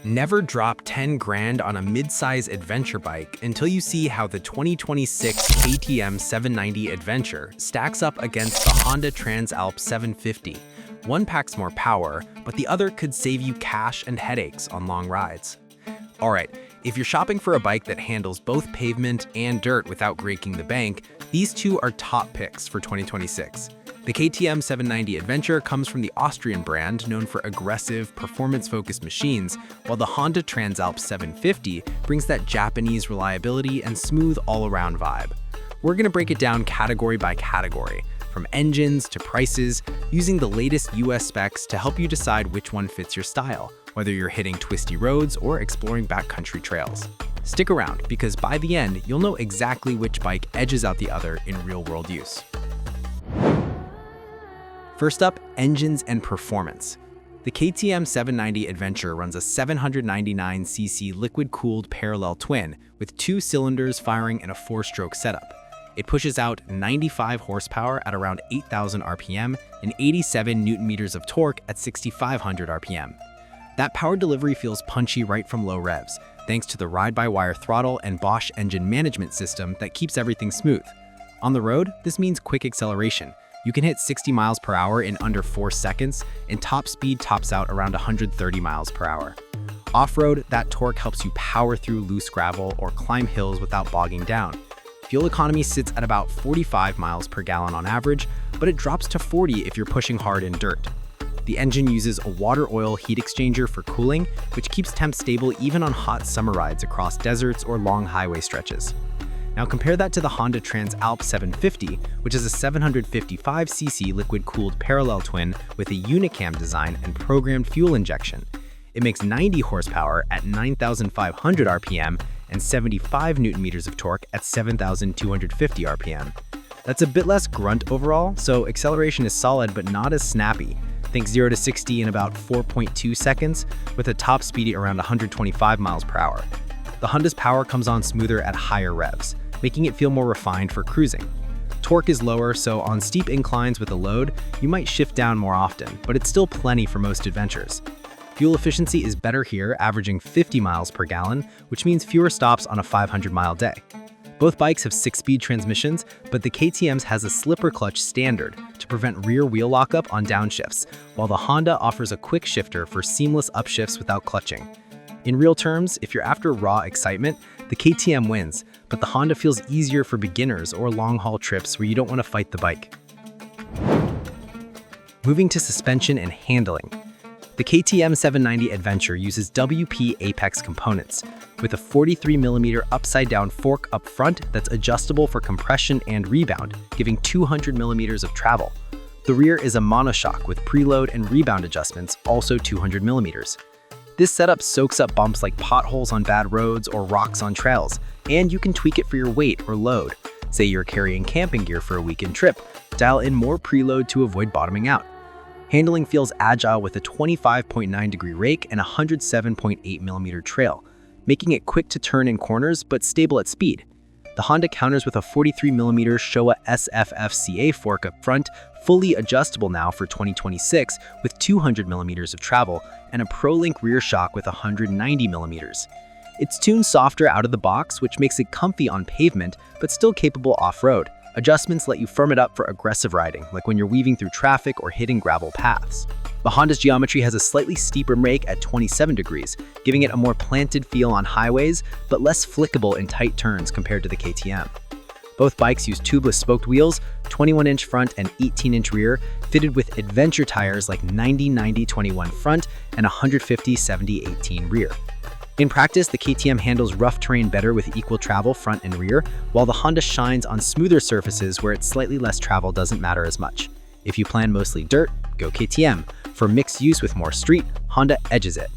Never drop 10 grand on a mid-size adventure bike until you see how the 2026 KTM 790 Adventure stacks up against the Honda Transalp 750. One packs more power, but the other could save you cash and headaches on long rides. Alright, if you're shopping for a bike that handles both pavement and dirt without breaking the bank, these two are top picks for 2026. The KTM 790 Adventure comes from the Austrian brand known for aggressive, performance-focused machines, while the Honda Transalp 750 brings that Japanese reliability and smooth all-around vibe. We're going to break it down category by category, from engines to prices, using the latest US specs to help you decide which one fits your style, whether you're hitting twisty roads or exploring backcountry trails. Stick around, because by the end, you'll know exactly which bike edges out the other in real-world use. First up, engines and performance. The KTM 790 Adventure runs a 799cc liquid-cooled parallel twin with 2 cylinders firing in a 4-stroke setup. It pushes out 95 horsepower at around 8,000 RPM and 87 Nm of torque at 6,500 RPM. That power delivery feels punchy right from low revs, thanks to the ride-by-wire throttle and Bosch engine management system that keeps everything smooth. On the road, this means quick acceleration. You can hit 60 miles per hour in under 4 seconds, and top speed tops out around 130 miles per hour. Off-road, that torque helps you power through loose gravel or climb hills without bogging down. Fuel economy sits at about 45 miles per gallon on average, but it drops to 40 if you're pushing hard in dirt. The engine uses a water-oil heat exchanger for cooling, which keeps temps stable even on hot summer rides across deserts or long highway stretches. Now compare that to the Honda Transalp 750, which is a 755cc liquid-cooled parallel twin with a unicam design and programmed fuel injection. It makes 90 horsepower at 9,500 RPM and 75 Nm of torque at 7,250 RPM. That's a bit less grunt overall, so acceleration is solid but not as snappy. Think 0 to 60 in about 4.2 seconds, with a top speed around 125 miles per hour. The Honda's power comes on smoother at higher revs, making it feel more refined for cruising. Torque is lower, so on steep inclines with a load, you might shift down more often, but it's still plenty for most adventures. Fuel efficiency is better here, averaging 50 miles per gallon, which means fewer stops on a 500-mile day. Both bikes have 6-speed transmissions, but the KTM's has a slipper clutch standard to prevent rear wheel lockup on downshifts, while the Honda offers a quick shifter for seamless upshifts without clutching. In real terms, if you're after raw excitement, the KTM wins, but the Honda feels easier for beginners or long-haul trips where you don't want to fight the bike. Moving to suspension and handling. The KTM 790 Adventure uses WP Apex components, with a 43mm upside-down fork up front that's adjustable for compression and rebound, giving 200mm of travel. The rear is a monoshock with preload and rebound adjustments, also 200mm. This setup soaks up bumps like potholes on bad roads or rocks on trails, and you can tweak it for your weight or load. Say you're carrying camping gear for a weekend trip, dial in more preload to avoid bottoming out. Handling feels agile with a 25.9-degree rake and a 107.8mm trail, making it quick to turn in corners but stable at speed. The Honda counters with a 43mm Showa SFFCA fork up front, fully adjustable now for 2026 with 200mm of travel, and a ProLink rear shock with 190mm. It's tuned softer out of the box, which makes it comfy on pavement, but still capable off-road. Adjustments let you firm it up for aggressive riding, like when you're weaving through traffic or hitting gravel paths. The Honda's geometry has a slightly steeper rake at 27 degrees, giving it a more planted feel on highways, but less flickable in tight turns compared to the KTM. Both bikes use tubeless spoked wheels, 21-inch front and 18-inch rear, fitted with adventure tires like 90-90-21 front and 150-70-18 rear. In practice, the KTM handles rough terrain better with equal travel front and rear, while the Honda shines on smoother surfaces where it's slightly less travel doesn't matter as much. If you plan mostly dirt, go KTM. For mixed use with more street, Honda edges it.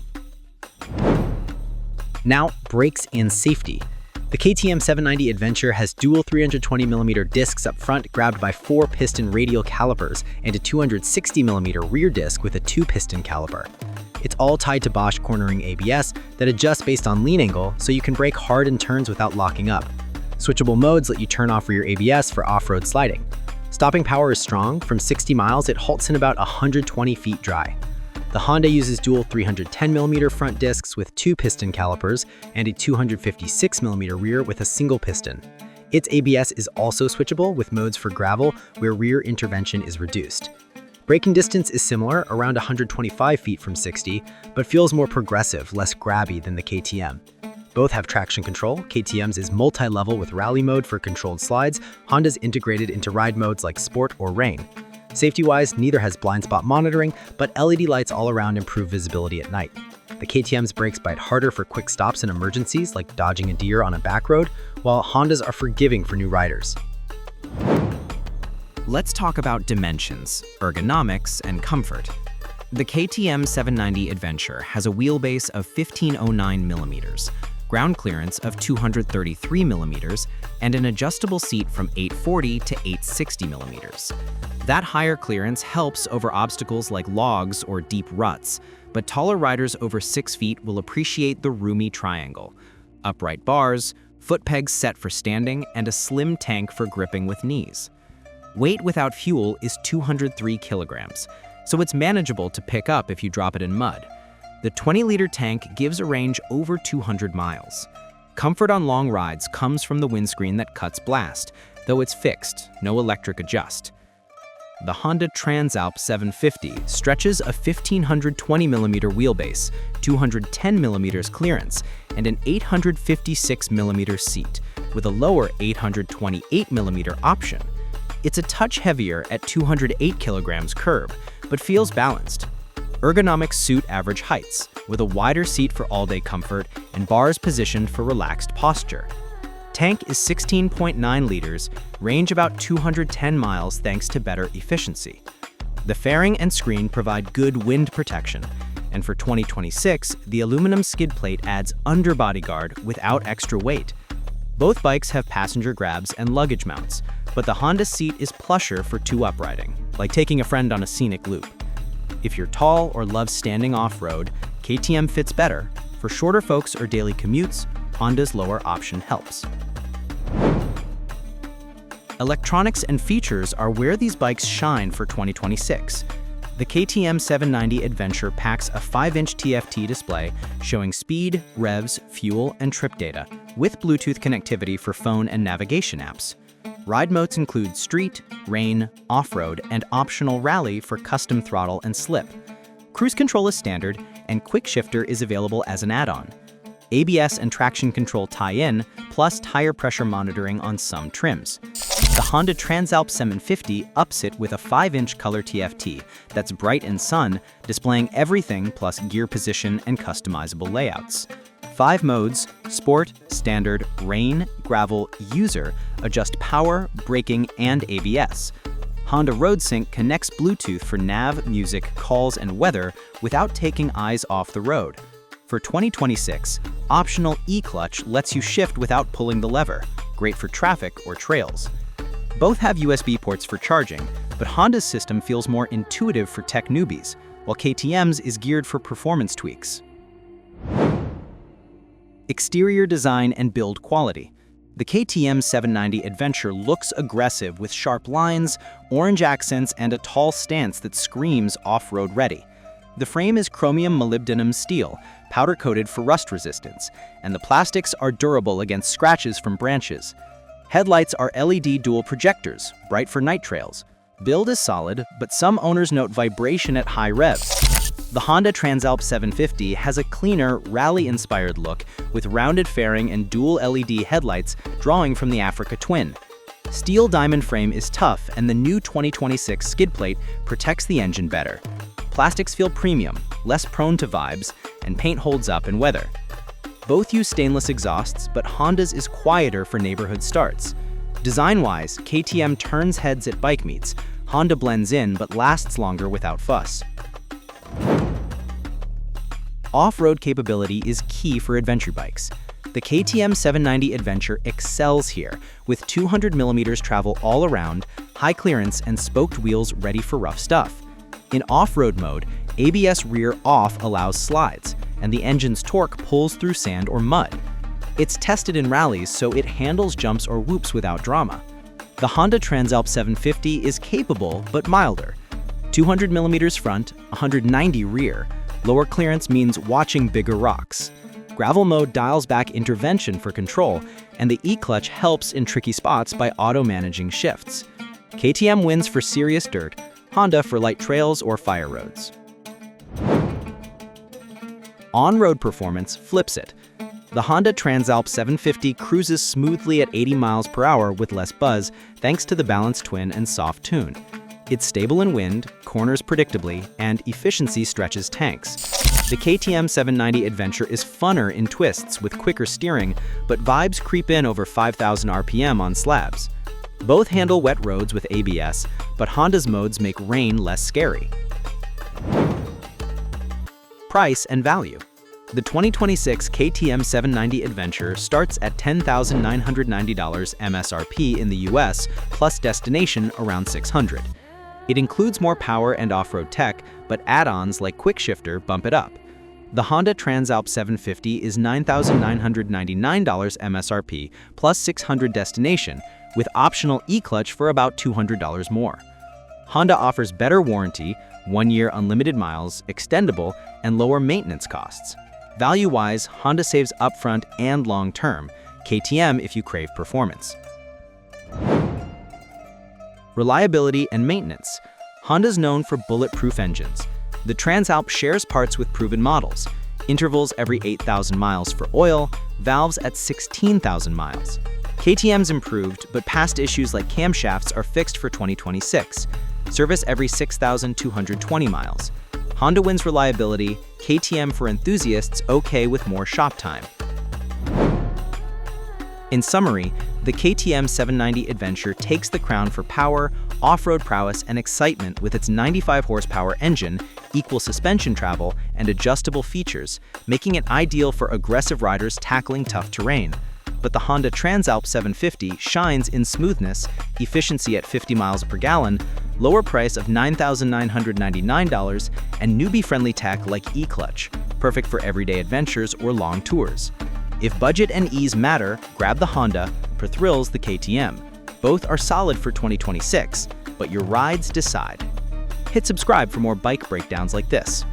Now, brakes and safety. The KTM 790 Adventure has dual 320mm discs up front grabbed by 4 piston radial calipers and a 260mm rear disc with a 2-piston caliper. It's all tied to Bosch cornering ABS that adjusts based on lean angle, so you can brake hard in turns without locking up. Switchable modes let you turn off rear ABS for off-road sliding. Stopping power is strong. From 60 miles, it halts in about 120 feet dry. The Honda uses dual 310mm front discs with 2 piston calipers and a 256mm rear with a single piston. Its ABS is also switchable with modes for gravel where rear intervention is reduced. Braking distance is similar, around 125 feet from 60, but feels more progressive, less grabby than the KTM. Both have traction control. KTM's is multi-level with rally mode for controlled slides. Honda's integrated into ride modes like Sport or Rain. Safety-wise, neither has blind spot monitoring, but LED lights all around improve visibility at night. The KTM's brakes bite harder for quick stops and emergencies, like dodging a deer on a back road, while Honda's are forgiving for new riders. Let's talk about dimensions, ergonomics, and comfort. The KTM 790 Adventure has a wheelbase of 1509 millimeters, ground clearance of 233 millimeters, and an adjustable seat from 840 to 860 millimeters. That higher clearance helps over obstacles like logs or deep ruts, but taller riders over 6 feet will appreciate the roomy triangle: upright bars, foot pegs set for standing, and a slim tank for gripping with knees. Weight without fuel is 203 kilograms, so it's manageable to pick up if you drop it in mud. The 20-liter tank gives a range over 200 miles. Comfort on long rides comes from the windscreen that cuts blast, though it's fixed, no electric adjust. The Honda Transalp 750 stretches a 1520mm wheelbase, 210mm clearance, and an 856mm seat, with a lower 828mm option. It's a touch heavier at 208 kilograms curb, but feels balanced. Ergonomics suit average heights, with a wider seat for all-day comfort and bars positioned for relaxed posture. Tank is 16.9 liters, range about 210 miles thanks to better efficiency. The fairing and screen provide good wind protection, and for 2026, the aluminum skid plate adds underbody guard without extra weight. Both bikes have passenger grabs and luggage mounts, but the Honda seat is plusher for two-up riding, like taking a friend on a scenic loop. If you're tall or love standing off-road, KTM fits better. For shorter folks or daily commutes, Honda's lower option helps. Electronics and features are where these bikes shine for 2026. The KTM 790 Adventure packs a 5-inch TFT display showing speed, revs, fuel, and trip data, with Bluetooth connectivity for phone and navigation apps. Ride modes include street, rain, off-road, and optional rally for custom throttle and slip. Cruise control is standard, and quick shifter is available as an add-on. ABS and traction control tie-in, plus tire pressure monitoring on some trims. The Honda Transalp 750 ups it with a 5-inch color TFT that's bright in sun, displaying everything plus gear position and customizable layouts. 5 modes: Sport, Standard, Rain, Gravel, User, adjust power, braking, and ABS. Honda RoadSync connects Bluetooth for nav, music, calls, and weather without taking eyes off the road. For 2026, optional e-clutch lets you shift without pulling the lever, great for traffic or trails. Both have USB ports for charging, but Honda's system feels more intuitive for tech newbies, while KTM's is geared for performance tweaks. Exterior design and build quality. The KTM 790 Adventure looks aggressive with sharp lines, orange accents, and a tall stance that screams off-road ready. The frame is chromium molybdenum steel, powder-coated for rust resistance, and the plastics are durable against scratches from branches. Headlights are LED dual projectors, bright for night trails. Build is solid, but some owners note vibration at high revs. The Honda Transalp 750 has a cleaner, rally-inspired look with rounded fairing and dual LED headlights drawing from the Africa Twin. Steel diamond frame is tough, and the new 2026 skid plate protects the engine better. Plastics feel premium, less prone to vibes, and paint holds up in weather. Both use stainless exhausts, but Honda's is quieter for neighborhood starts. Design-wise, KTM turns heads at bike meets. Honda blends in but lasts longer without fuss. Off-road capability is key for adventure bikes. The KTM 790 Adventure excels here, with 200mm travel all around, high clearance, and spoked wheels ready for rough stuff. In off-road mode, ABS rear off allows slides, and the engine's torque pulls through sand or mud. It's tested in rallies, so it handles jumps or whoops without drama. The Honda Transalp 750 is capable but milder. 200mm front, 190 rear. Lower clearance means watching bigger rocks. Gravel mode dials back intervention for control, and the E-clutch helps in tricky spots by auto-managing shifts. KTM wins for serious dirt, Honda for light trails or fire roads. On-road performance flips it. The Honda Transalp 750 cruises smoothly at 80 miles per hour with less buzz thanks to the balanced twin and soft tune. It's stable in wind, corners predictably, and efficiency stretches tanks. The KTM 790 Adventure is funner in twists with quicker steering, but vibes creep in over 5,000 RPM on slabs. Both handle wet roads with ABS, but Honda's modes make rain less scary. Price and value. The 2026 KTM 790 Adventure starts at $10,990 MSRP in the US, plus destination around $600. It includes more power and off-road tech, but add-ons like quick shifter bump it up. The Honda Transalp 750 is $9,999 MSRP, plus $600 destination, with optional E-clutch for about $200 more. Honda offers better warranty, 1-year unlimited miles, extendable, and lower maintenance costs. Value-wise, Honda saves upfront and long-term, KTM if you crave performance. Reliability and maintenance. Honda's known for bulletproof engines. The Transalp shares parts with proven models, intervals every 8,000 miles for oil, valves at 16,000 miles. KTM's improved, but past issues like camshafts are fixed for 2026. Service every 6,220 miles. Honda wins reliability, KTM for enthusiasts okay with more shop time. In summary, the KTM 790 Adventure takes the crown for power, off-road prowess, and excitement with its 95 horsepower engine, equal suspension travel, and adjustable features, making it ideal for aggressive riders tackling tough terrain. But the Honda Transalp 750 shines in smoothness, efficiency at 50 miles per gallon, lower price of $9,999, and newbie-friendly tech like E-clutch, perfect for everyday adventures or long tours. If budget and ease matter, grab the Honda, for thrills the KTM. Both are solid for 2026, but your rides decide. Hit subscribe for more bike breakdowns like this.